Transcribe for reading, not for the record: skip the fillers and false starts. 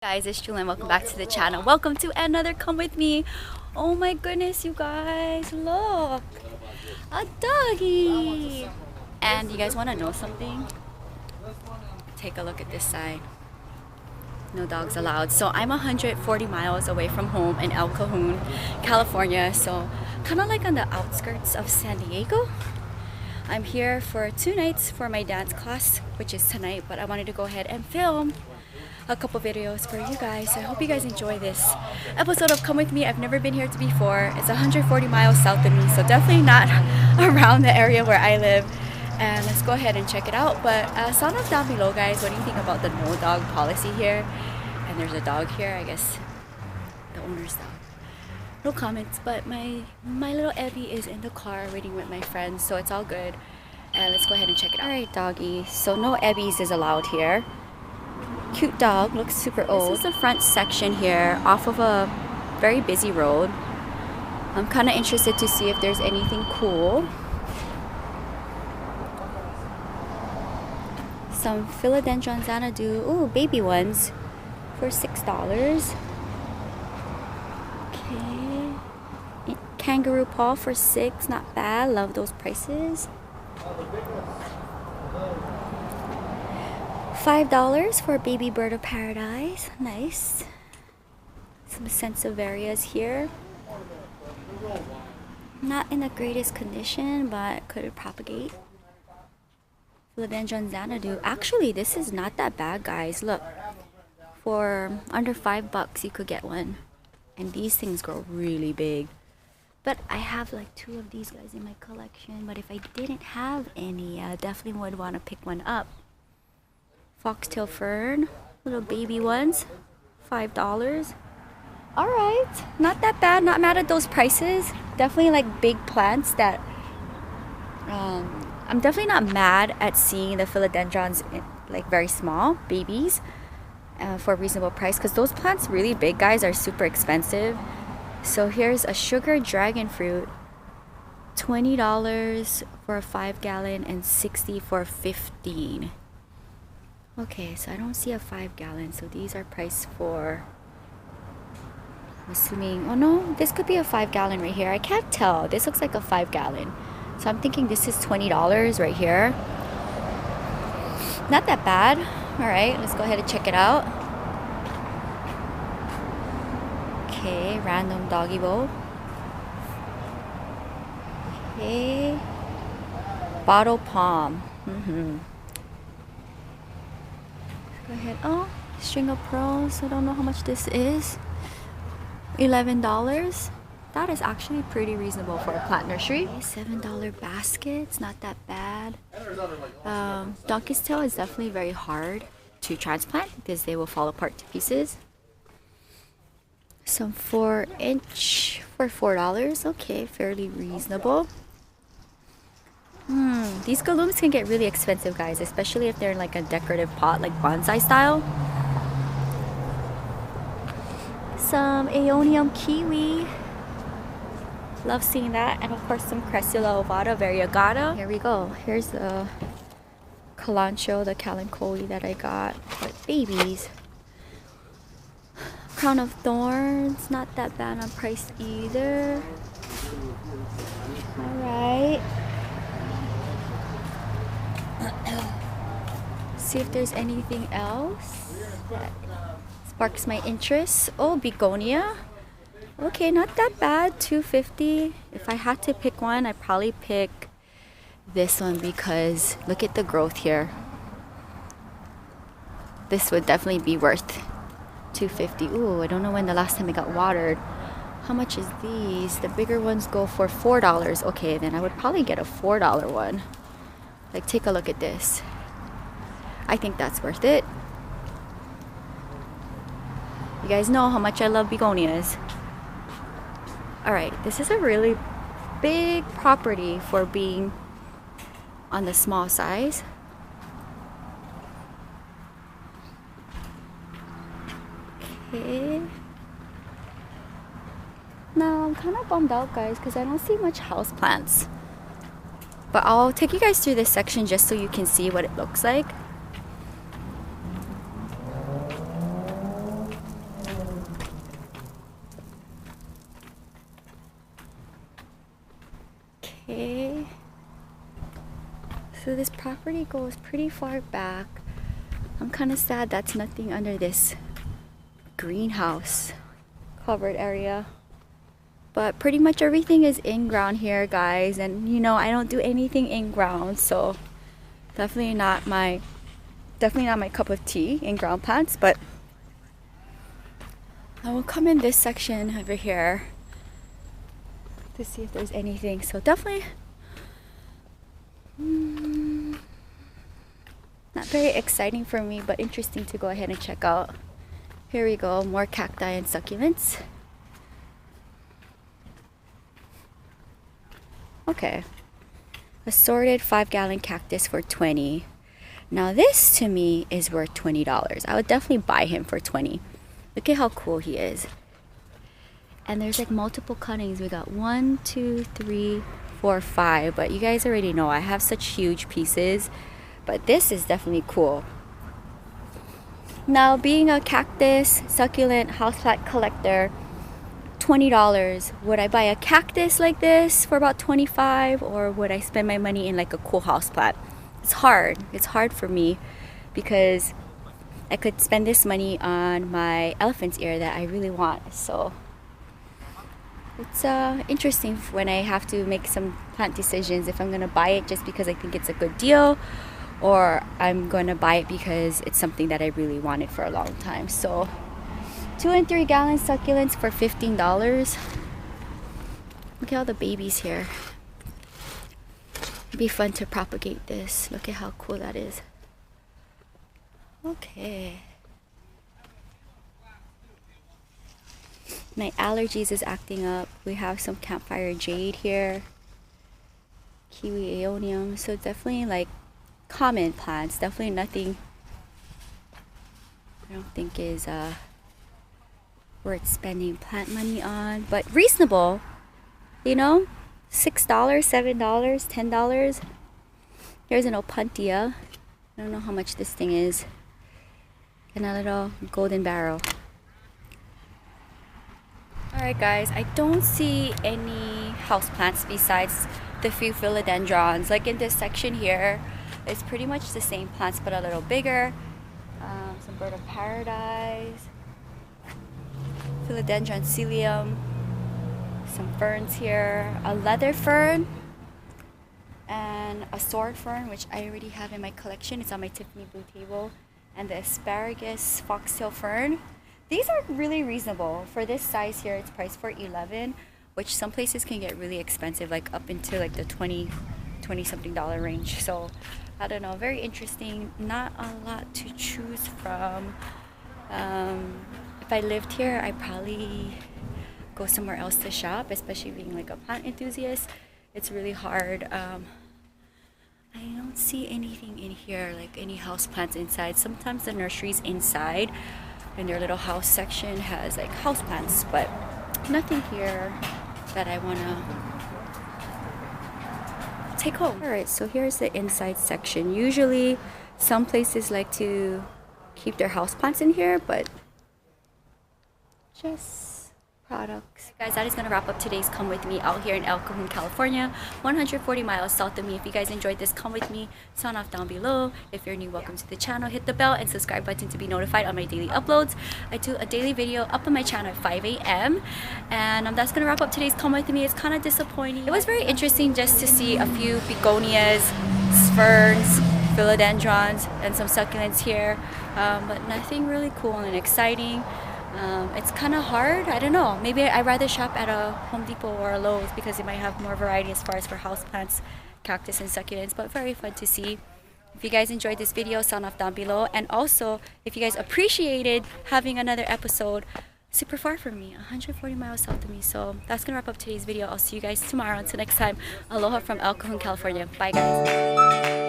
Guys, it's Jewelyn. Welcome back to the channel. Welcome to another Come With Me. Oh my goodness, you guys, look, a doggy. And you guys want to know something? Take a look at this sign. No dogs allowed. So I'm 140 miles away from home in El Cajon, California. So kind of like on the outskirts of San Diego. I'm here for 2 nights for my dance class, which is tonight, but I wanted to go ahead and film a couple videos for you guys. I hope you guys enjoy this episode of Come With Me. I've never been here before. It's 140 miles south of me, so definitely not around the area where I live. And let's go ahead and check it out. But sound off down below, guys. What do you think about the no dog policy here? And there's a dog here, I guess the owner's dog. No comments, but my little Evie is in the car waiting with my friends, so it's all good. And let's go ahead and check it out. Alright, doggy. So no Ebbies is allowed here. Cute dog, looks super old. This is the front section here off of a very busy road. I'm kind of interested to see if there's anything cool. Some philodendron xanadu, ooh, baby ones for $6. Okay. Kangaroo paw for $6, not bad. Love those prices. $5 for baby bird of paradise. Nice. Some sansevierias here. Not in the greatest condition, but could propagate. Philodendron xanadu. Actually, this is not that bad, guys. Look, for under $5 you could get one, and these things grow really big. But I have like 2 of these guys in my collection. But if I didn't have any, I definitely would want to pick one up. Foxtail fern, little baby ones, $5. Alright, not that bad, not mad at those prices. Definitely like big plants that I'm definitely not mad at seeing the philodendrons like very small babies for a reasonable price, because those plants really big, guys, are super expensive. So here's a sugar dragon fruit, $20 for a 5-gallon and $60 for 15. Okay, so I don't see a 5-gallon, so these are priced for, I'm assuming, oh no, this could be a 5-gallon right here. I can't tell. This looks like a 5-gallon. So I'm thinking this is $20 right here. Not that bad. Alright, let's go ahead and check it out. Okay, random doggy bowl. Okay. Bottle palm. Go ahead. Oh, string of pearls. I don't know how much this is. $11. That is actually pretty reasonable for a plant nursery. $7 baskets, not that bad. Donkey's tail is definitely very hard to transplant because they will fall apart to pieces. Some 4-inch for $4. Okay, fairly reasonable. These galooms can get really expensive, guys, especially if they're in like a decorative pot, like bonsai style. Some Aeonium kiwi. Love seeing that. And of course some Cressula ovata variegata. Here we go. Here's the Kalancho, the Kalanchoe that I got with babies. Crown of Thorns, not that bad on price either. Alright. See if there's anything else that sparks my interest. Oh, begonia. Okay, not that bad. $2.50. If I had to pick one, I'd probably pick this one because look at the growth here. This would definitely be worth $2.50. Ooh, I don't know when the last time it got watered. How much is these? The bigger ones go for $4. Okay, then I would probably get a $4 one. Like, take a look at this. I think that's worth it. You guys know how much I love begonias. Alright, this is a really big property for being on the small size. Okay. Now, I'm kind of bummed out, guys, because I don't see much houseplants. But I'll take you guys through this section just so you can see what it looks like. So this property goes pretty far back. I'm kind of sad that's nothing under this greenhouse covered area. But pretty much everything is in ground here, guys. And you know, I don't do anything in ground, so definitely not my cup of tea in ground plants. But I will come in this section over here to see if there's anything. So definitely not very exciting for me, but interesting to go ahead and check out. Here we go, more cacti and succulents. Okay, assorted 5-gallon cactus for $20. Now this to me is worth $20. I would definitely buy him for $20. Look at how cool he is. And there's like multiple cuttings. We got 1, 2, 3, 4, 5. But you guys already know I have such huge pieces. But this is definitely cool. Now, being a cactus, succulent, houseplant collector, $20. Would I buy a cactus like this for about $25, or would I spend my money in like a cool houseplant? It's hard. It's hard for me because I could spend this money on my elephant's ear that I really want. So it's interesting when I have to make some plant decisions, if I'm gonna buy it just because I think it's a good deal, or I'm gonna buy it because it's something that I really wanted for a long time. So 2 and 3 gallon succulents for $15. Look at all the babies here. It'd be fun to propagate this. Look at how cool that is. Okay. My allergies is acting up. We have some campfire jade here. Kiwi aeonium. So definitely like common plants. Definitely nothing I don't think is worth spending plant money on. But reasonable. You know? $6, $7, $10. Here's an opuntia. I don't know how much this thing is. And a little golden barrel. Alright guys, I don't see any houseplants besides the few philodendrons. Like in this section here, it's pretty much the same plants but a little bigger. Some bird of paradise, philodendron cilium, some ferns here, a leather fern, and a sword fern, which I already have in my collection. It's on my Tiffany blue table. And the asparagus foxtail fern. These are really reasonable. For this size here, it's priced for $11, which some places can get really expensive, like up into like the $20 something range. So I don't know, very interesting. Not a lot to choose from. If I lived here, I'd probably go somewhere else to shop, especially being like a plant enthusiast. It's really hard. I don't see anything in here, like any house plants inside. Sometimes the nurseries inside in their little house section has like house plants, but nothing here that I want to take home. Alright, so here's the inside section. Usually some places like to keep their house plants in here, but just products. Guys, that is going to wrap up today's Come With Me out here in El Cajon, California, 140 miles south of me. If you guys enjoyed this, come with me, sound off down below. If you're new, welcome to the channel. Hit the bell and subscribe button to be notified on my daily uploads. I do a daily video up on my channel at 5 a.m. and that's going to wrap up today's Come With Me. It's kind of disappointing. It was very interesting just to see a few begonias, ferns, philodendrons, and some succulents here, but nothing really cool and exciting. It's kind of hard. I don't know. Maybe I'd rather shop at a Home Depot or a Lowe's because it might have more variety as far as for houseplants, cactus, and succulents. But very fun to see. If you guys enjoyed this video, sound off down below. And also, if you guys appreciated having another episode super far from me, 140 miles south of me. So that's going to wrap up today's video. I'll see you guys tomorrow. Until next time, aloha from El Cajon, California. Bye, guys.